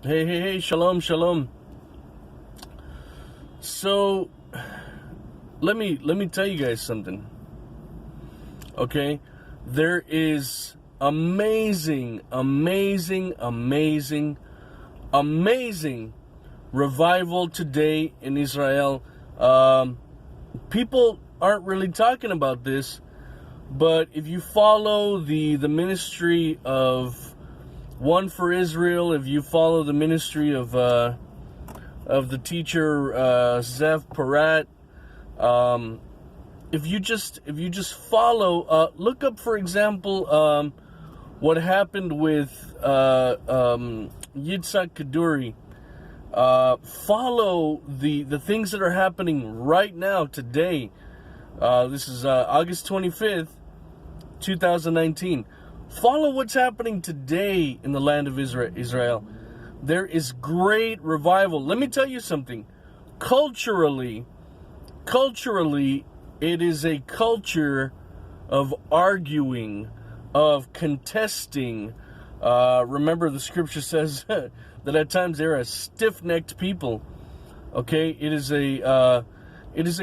Hey, shalom, shalom. So, let me tell you guys something. Okay? There is amazing revival today in Israel. People aren't really talking about this, but if you follow the ministry of One for Israel, if you follow the ministry of the teacher Zev Parat, if you just follow, look up, for example, what happened with Yitzhak Kaduri. Follow the things that are happening right now, today. This is August 25th, 2019. Follow what's happening today in the land of Israel. There is great revival. Let me tell you something. Culturally, it is a culture of arguing, of contesting. Remember, the scripture says that at times they're a stiff-necked people. Okay, it is a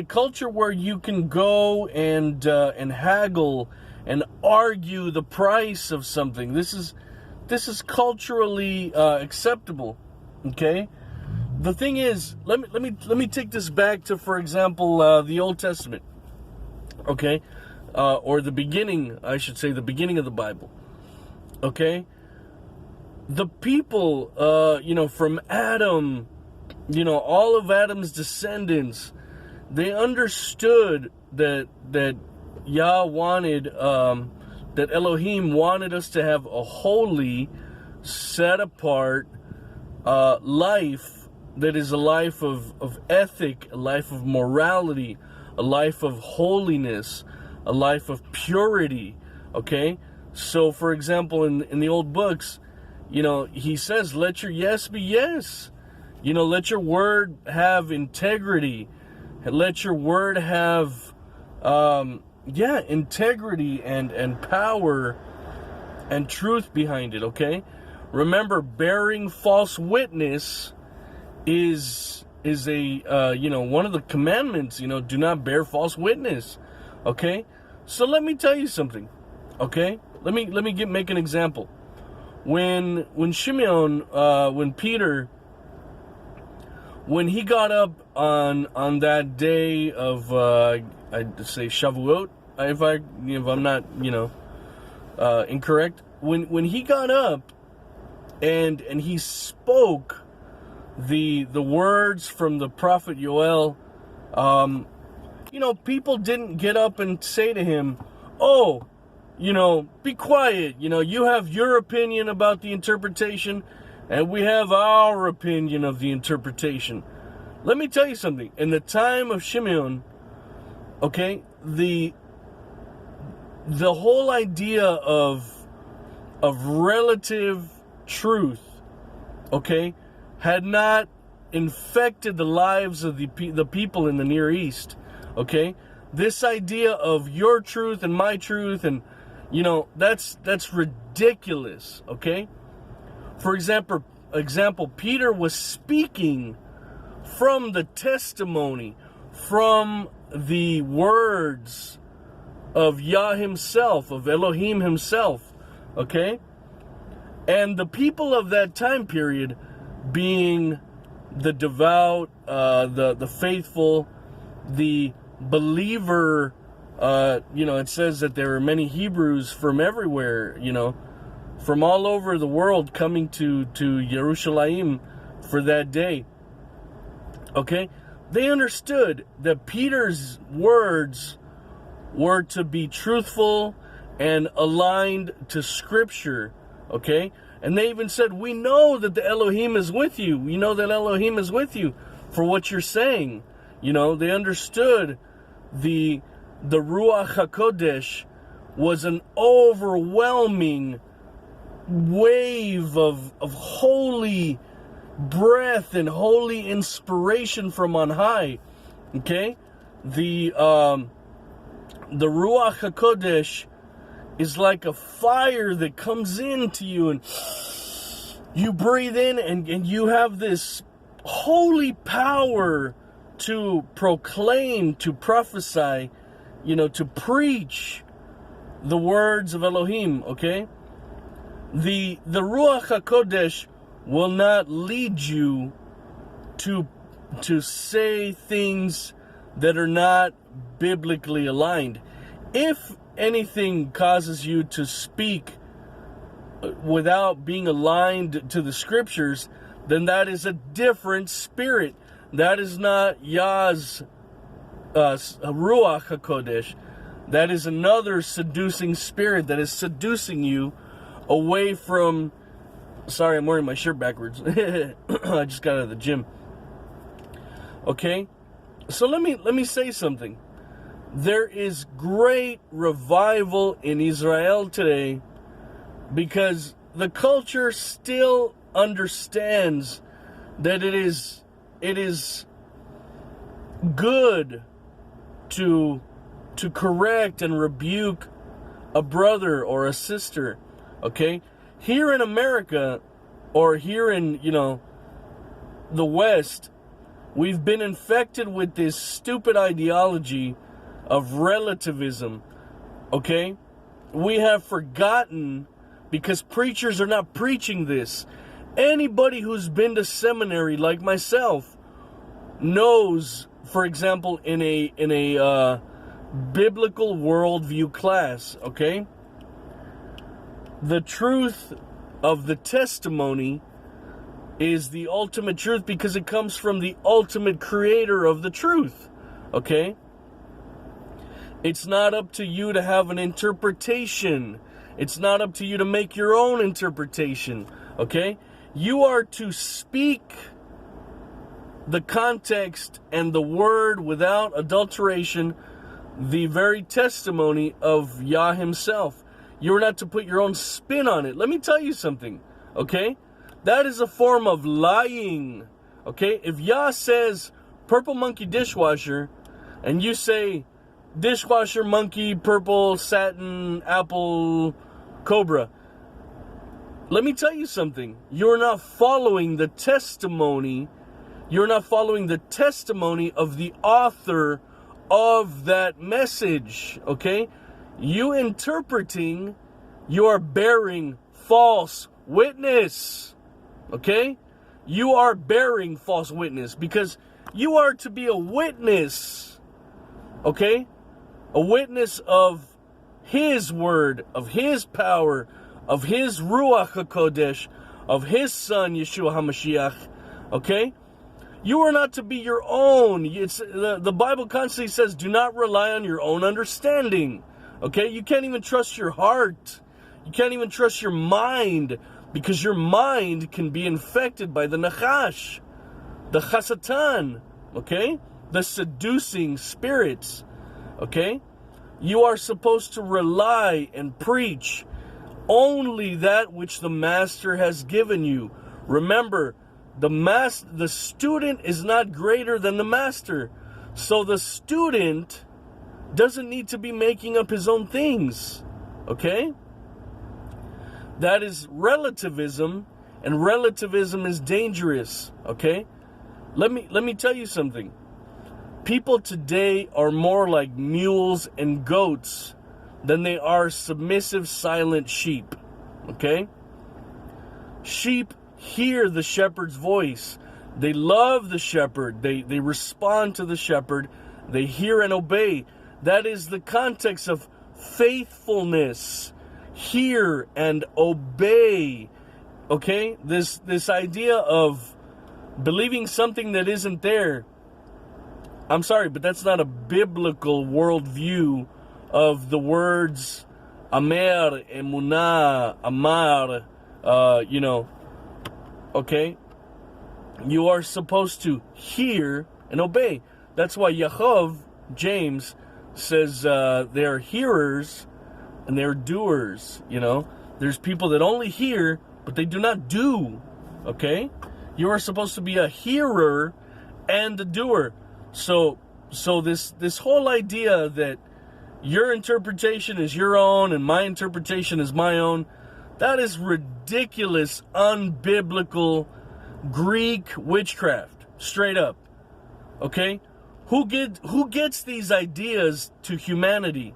culture where you can go and haggle and argue the price of something. This is culturally acceptable. Okay, the thing is, let me take this back to, for example, the Old Testament. Okay, or the beginning, I should say, the beginning of the Bible. Okay, the people, from Adam, all of Adam's descendants, they understood that Yah wanted, that Elohim wanted us to have a holy, set apart life that is a life of ethic, a life of morality, a life of holiness, a life of purity. Okay? So, for example, in the old books, he says, let your yes be yes. Let your word have integrity. Let your word have, integrity and power and truth behind it, okay? Remember, bearing false witness is a, one of the commandments, do not bear false witness, okay? So let me tell you something, okay? Let me make an example. When Shimeon, when Peter, when he got up on that day of, I'd say Shavuot, if I'm not, incorrect, when he got up and he spoke the words from the prophet Yoel, people didn't get up and say to him, oh, be quiet. You have your opinion about the interpretation, and we have our opinion of the interpretation. Let me tell you something. In the time of Shimeon, okay, the whole idea of relative truth, okay, had not infected the lives of the people in the Near East, okay? This idea of your truth and my truth, and that's ridiculous, okay? For example, Peter was speaking from the testimony, from the words of Yah himself, of Elohim himself, okay? And the people of that time period, being the devout, the faithful, the believer, it says that there are many Hebrews from everywhere, from all over the world coming to Jerusalem for that day. Okay? They understood that Peter's words were to be truthful and aligned to Scripture. Okay? And they even said, we know that the Elohim is with you. We know that Elohim is with you for what you're saying. They understood the Ruach HaKodesh was an overwhelming wave of holy breath and holy inspiration from on high. Okay? The Ruach HaKodesh is like a fire that comes into you and you breathe in and you have this holy power to proclaim, to prophesy, to preach the words of Elohim, okay? The Ruach HaKodesh will not lead you to say things that are not biblically aligned. If anything causes you to speak without being aligned to the scriptures, then that is a different spirit. That is not Yah's Ruach HaKodesh. That is another seducing spirit that is seducing you away from... Sorry, I'm wearing my shirt backwards. I just got out of the gym. Okay? So let me say something. There is great revival in Israel today because the culture still understands that it is good to correct and rebuke a brother or a sister, okay? Here in America, or here in, the West, we've been infected with this stupid ideology of relativism, okay? We have forgotten, because preachers are not preaching this. Anybody who's been to seminary, like myself, knows, for example, in a biblical worldview class, okay? The truth of the testimony is the ultimate truth because it comes from the ultimate creator of the truth, okay? It's not up to you to have an interpretation. It's not up to you to make your own interpretation, okay? You are to speak the context and the word without adulteration, the very testimony of Yah himself. You're not to put your own spin on it. Let me tell you something, okay? That is a form of lying, okay? If Yah says purple monkey dishwasher, and you say dishwasher, monkey, purple, satin, apple, cobra, let me tell you something. You're not following the testimony. You're not following the testimony of the author of that message, okay? You interpreting, you are bearing false witness, okay? You are bearing false witness because you are to be a witness, okay? A witness of his word, of his power, of his Ruach HaKodesh, of his son, Yeshua HaMashiach, okay? You are not to be your own. It's the Bible constantly says, do not rely on your own understanding. Okay? You can't even trust your heart. You can't even trust your mind because your mind can be infected by the Nachash, the Chasatan, okay? The seducing spirits, okay? You are supposed to rely and preach only that which the master has given you. Remember, the student is not greater than the master. So the student doesn't need to be making up his own things. Okay? That is relativism, and relativism is dangerous. Okay? Let me tell you something. People today are more like mules and goats than they are submissive, silent sheep. Okay? Sheep hear the shepherd's voice. They love the shepherd. They respond to the shepherd. They hear and obey. That is the context of faithfulness. Hear and obey. Okay? This idea of believing something that isn't there. I'm sorry, but that's not a biblical worldview of the words Amer, Emunah, Amar, okay? You are supposed to hear and obey. That's why Yaakov, James, says they're hearers and they're doers, There's people that only hear, but they do not do, okay? You are supposed to be a hearer and a doer. So this whole idea that your interpretation is your own and my interpretation is my own, That is ridiculous, unbiblical Greek witchcraft, straight up. Okay? Who gets these ideas to humanity?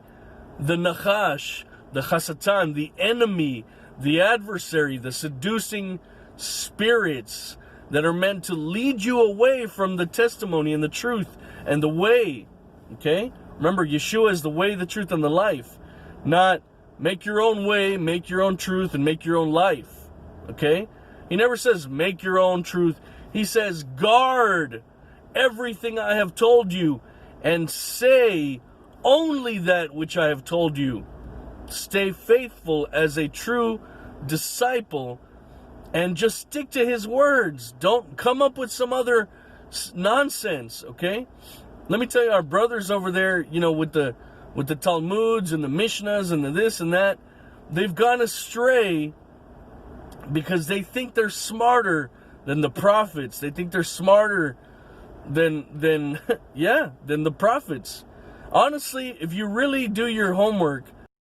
The Nachash, the Hasatan, the enemy, the adversary, the seducing spirits that are meant to lead you away from the testimony and the truth and the way. Okay? Remember, Yeshua is the way, the truth, and the life. Not make your own way, make your own truth, and make your own life. Okay? He never says make your own truth. He says guard everything I have told you and say only that which I have told you. Stay faithful as a true disciple and just stick to his words. Don't come up with some other nonsense, okay? Let me tell you, our brothers over there, you know, with the Talmuds and the Mishnahs and the this and that, they've gone astray because they think they're smarter than the prophets. They think they're smarter than the prophets. Honestly, if you really do your homework